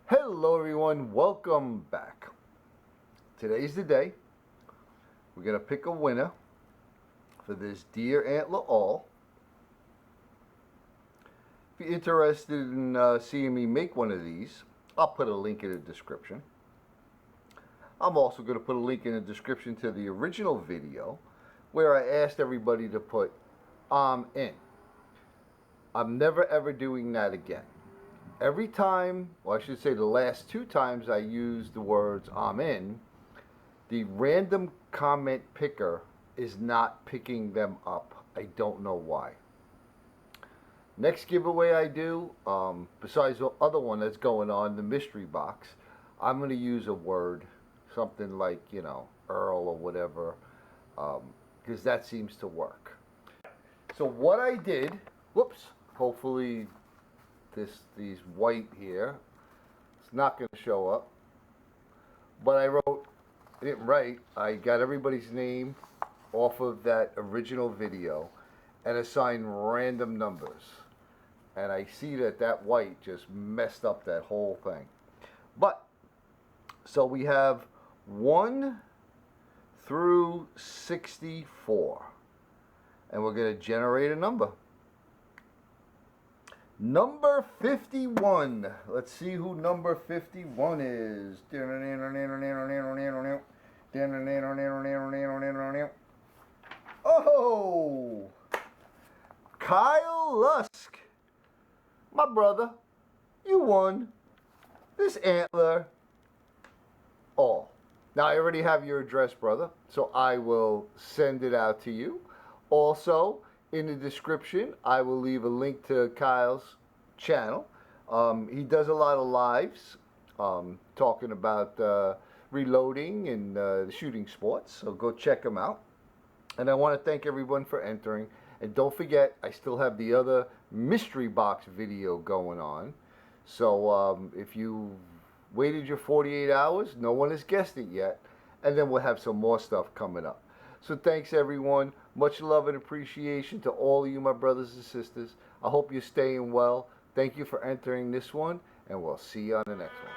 Hello everyone, welcome back. Today's the day. We're going to pick a winner for this deer antler all. If you're interested in seeing me make one of these, I'll put a link in the description. I'm also going to put a link in the description to the original video where I asked everybody to put in. I'm never ever doing that again. Every time, well I should say the last 2 times I used the words I'm in, the random comment picker is not picking them up. I don't know why. Next giveaway I do, besides the other one that's going on, the mystery box, I'm going to use a word, something like, Earl or whatever, because that seems to work. So what I did, whoops, hopefully these white here, it's not going to show up, but I didn't write, I got everybody's name off of that original video and assigned random numbers, and I see that white just messed up that whole thing. But so we have 1 through 64, and we're going to generate a number. Number 51. Let's see who number 51 is. Oh! Kyle Lusk. My brother, you won this antler all. Now, I already have your address, brother, so I will send it out to you. Also, in the description, I will leave a link to Kyle's channel. He does a lot of lives talking about reloading and shooting sports, so go check him out. And I want to thank everyone for entering. And don't forget, I still have the other mystery box video going on. So if you waited your 48 hours, no one has guessed it yet. And then we'll have some more stuff coming up. So thanks everyone. Much love and appreciation to all of you, my brothers and sisters. I hope you're staying well. Thank you for entering this one, and we'll see you on the next one.